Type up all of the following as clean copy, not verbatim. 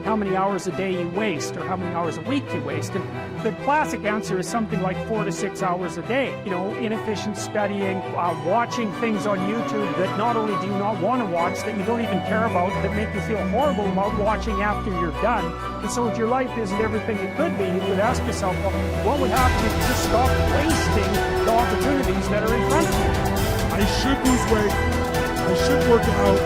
how many hours a day you waste or how many hours a week you waste. And the classic answer is something like 4 to 6 hours a day. You know, inefficient studying, watching things on YouTube that not only do you not want to watch, that you don't even care about, that make you feel horrible about watching after you're done. And so if your life isn't everything it could be, you would ask yourself, well, what would happen if you just stopped wasting the opportunities that are in front of you? I should lose weight. I should work out.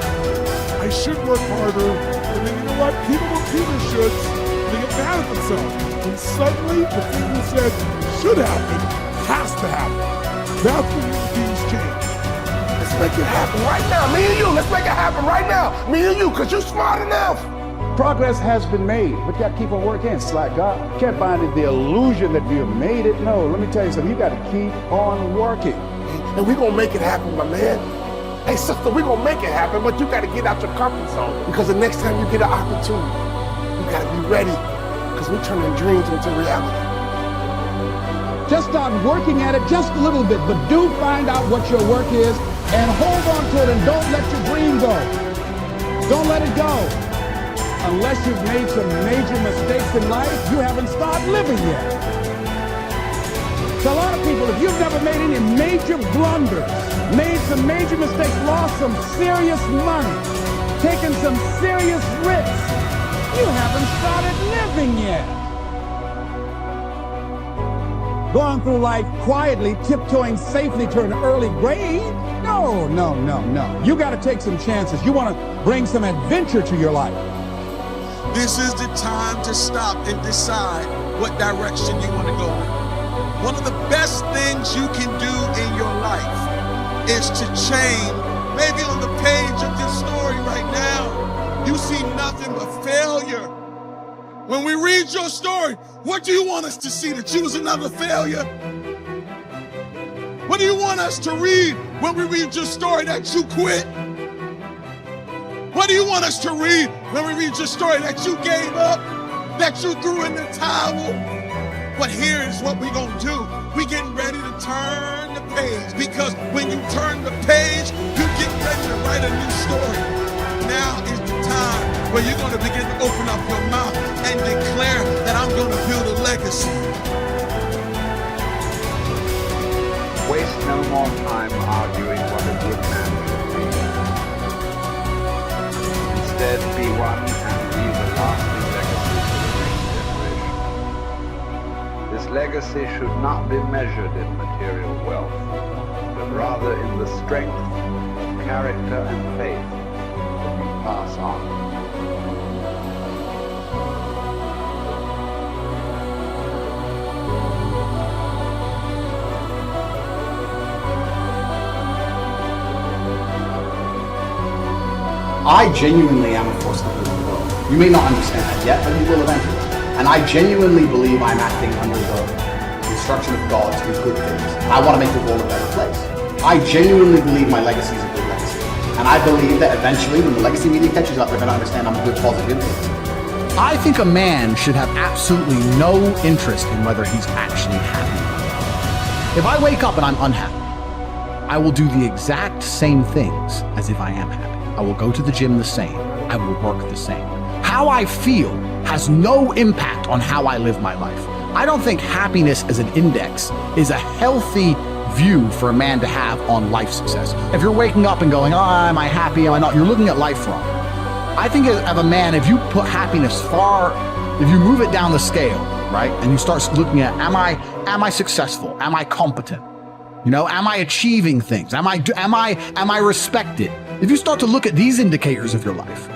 I should work harder. And then you know what? People don't do their shoulds. They get mad at themselves. And suddenly the thing you said should happen has to happen. That's when human beings change. Let's make it happen right now. Me and you, let's make it happen right now. Me and you, because you're smart enough. Progress has been made, but you got to keep on working. It's like God. You can't find the illusion that you made it. No, let me tell you something. You got to keep on working. And we're going to make it happen, my man. Hey, sister, we're going to make it happen, but you got to get out your comfort zone. Because the next time you get an opportunity, you got to be ready. Because we're turning dreams into reality. Just start working at it just a little bit, but do find out what your work is and hold on to it and don't let your dream go. Don't let it go. Unless you've made some major mistakes in life, you haven't started living yet. So a lot of people, if you've never made any major blunders, made some major mistakes, lost some serious money, taken some serious risks, you haven't started living yet. Going through life quietly, tiptoeing safely to an early grave? No, no, no, no. You got to take some chances. You want to bring some adventure to your life. This is the time to stop and decide what direction you want to go in. One of the best things you can do in your life is to change. Maybe on the page of your story right now, you see nothing but failure. When we read your story, what do you want us to see? That you was another failure? What do you want us to read when we read your story? That you quit? What do you want us to read when we read your story? That you gave up? That you threw in the towel? But here is what we're going to do. We're getting ready to turn the page, because when you turn the page, you get ready to write a new story. Now is the time where you're going to begin to open up your mouth and declare that I'm going to build a legacy. Waste no more time arguing what a good man should be. Instead, be one and leave a lasting legacy for the next generation. This legacy should not be measured in material wealth, but rather in the strength of character and faith that you pass on. I genuinely am a force for good in the world. You may not understand that yet, but you will eventually. And I genuinely believe I'm acting under the instruction of God to do good things. I want to make the world a better place. I genuinely believe my legacy is a good legacy. And I believe that eventually, when the legacy media catches up, they're going to understand I'm a good, positive influence. I think a man should have absolutely no interest in whether he's actually happy. If I wake up and I'm unhappy, I will do the exact same things as if I am happy. I will go to the gym the same. I will work the same. How I feel has no impact on how I live my life. I don't think happiness as an index is a healthy view for a man to have on life success. If you're waking up and going, oh, am I happy, am I not? You're looking at life wrong. I think of a man, if you put happiness if you move it down the scale, right? And you start looking at, am I successful? Am I competent? You know, am I achieving things? Am I respected? If you start to look at these indicators of your life,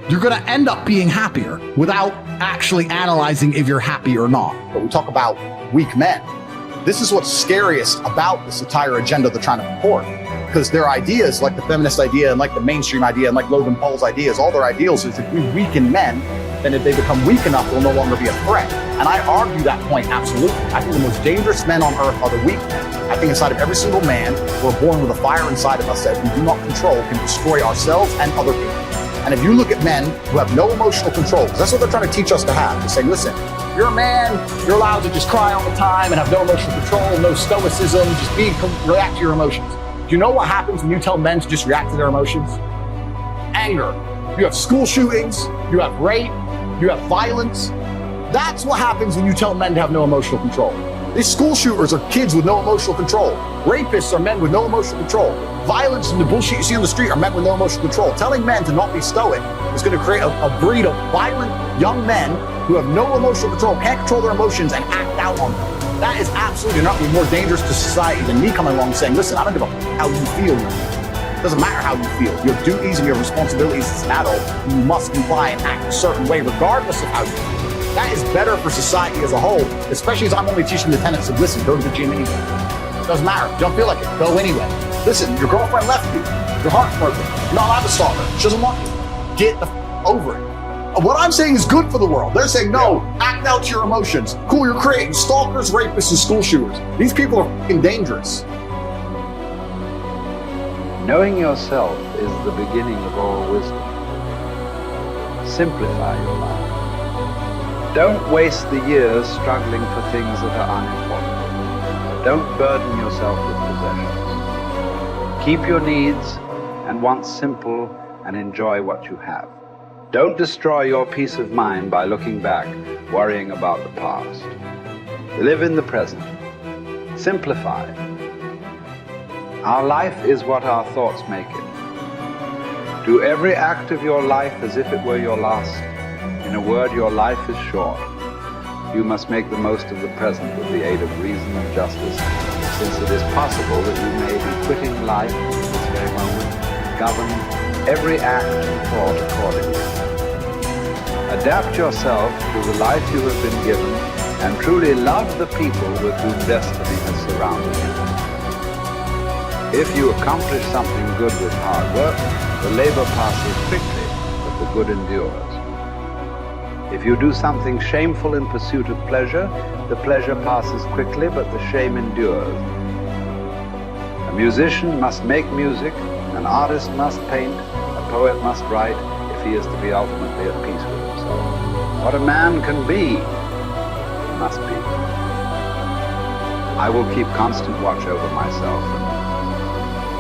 you're going to end up being happier without actually analyzing if you're happy or not. But we talk about weak men. This is what's scariest about this entire agenda they're trying to purport. Because their ideas, like the feminist idea and like the mainstream idea and like Logan Paul's ideas, all their ideals is if we weaken men, then if they become weak enough, they'll no longer be a threat. And I argue that point absolutely. I think the most dangerous men on earth are the weak men. I think inside of every single man, we're born with a fire inside of us that we do not control can destroy ourselves and other people. And if you look at men who have no emotional control, because that's what they're trying to teach us to have. They're saying, listen, you're a man, you're allowed to just cry all the time and have no emotional control, no stoicism, just react to your emotions. Do you know what happens when you tell men to just react to their emotions? Anger. You have school shootings, you have rape, You have violence. That's what happens when you tell men to have no emotional control. These school shooters are kids with no emotional control. Rapists are men with no emotional control. Violence and the bullshit you see on the street are men with no emotional control. Telling men to not be stoic is going to create a breed of violent young men who have no emotional control, can't control their emotions, and act out on them. That is absolutely not more dangerous to society than me coming along and saying, listen, I don't give a how you feel. It doesn't matter how you feel. You have duties and you have responsibilities as an adult. You must comply and act a certain way regardless of how you feel. That is better for society as a whole, especially as I'm only teaching the tenets of, listen, go to the gym anyway. Doesn't matter. You don't feel like it. Go anyway. Listen, your girlfriend left you. Your heart's broken. You're not allowed to stalk her. She doesn't want you. Get the over it. What I'm saying is good for the world. They're saying, no, act out your emotions. Cool, you're creating stalkers, rapists, and school shooters. These people are fucking dangerous. Knowing yourself is the beginning of all wisdom. Simplify your life. Don't waste the years struggling for things that are unimportant. Don't burden yourself with possessions. Keep your needs and wants simple and enjoy what you have. Don't destroy your peace of mind by looking back, worrying about the past. Live in the present. Simplify. Our life is what our thoughts make it. Do every act of your life as if it were your last. In a word, your life is short. You must make the most of the present with the aid of reason and justice, since it is possible that you may be quitting life at this very moment. Govern every act and thought accordingly. Adapt yourself to the life you have been given and truly love the people with whom destiny has surrounded you. If you accomplish something good with hard work, the labor passes quickly, but the good endures. If you do something shameful in pursuit of pleasure, the pleasure passes quickly, but the shame endures. A musician must make music, an artist must paint, a poet must write, if he is to be ultimately at peace with himself. What a man can be, he must be. I will keep constant watch over myself, and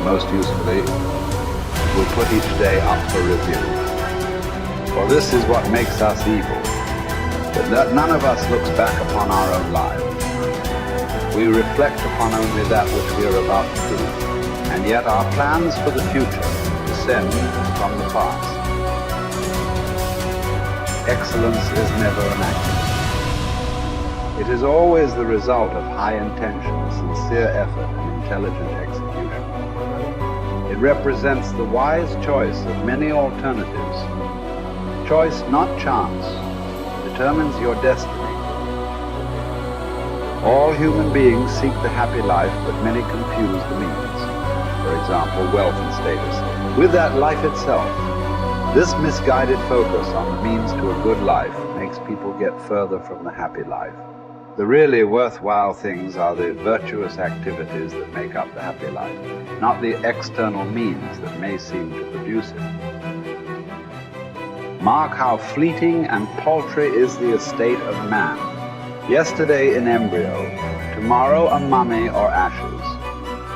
most usefully, will put each day up for review. For this is what makes us evil, that none of us looks back upon our own lives. We reflect upon only that which we are about to do, and yet our plans for the future descend from the past. Excellence is never an accident. It is always the result of high intention, sincere effort, and intelligent execution. It represents the wise choice of many alternatives. Choice, not chance, determines your destiny. All human beings seek the happy life, but many confuse the means. For example, wealth and status, with that life itself. This misguided focus on the means to a good life makes people get further from the happy life. The really worthwhile things are the virtuous activities that make up the happy life, not the external means that may seem to produce it. Mark how fleeting and paltry is the estate of man. Yesterday in embryo, tomorrow a mummy or ashes.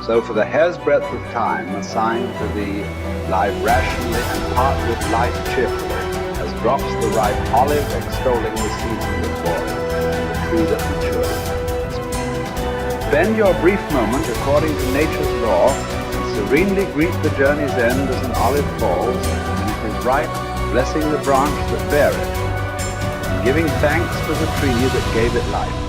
So for the hair's breadth of time assigned to thee, live rationally and part with life cheerfully, as drops the ripe olive extolling the season that bore it, and the tree that matured. Spend your brief moment according to nature's law, and serenely greet the journey's end as an olive falls, when it is ripe, blessing the branch that bare it, and giving thanks to the tree that gave it life.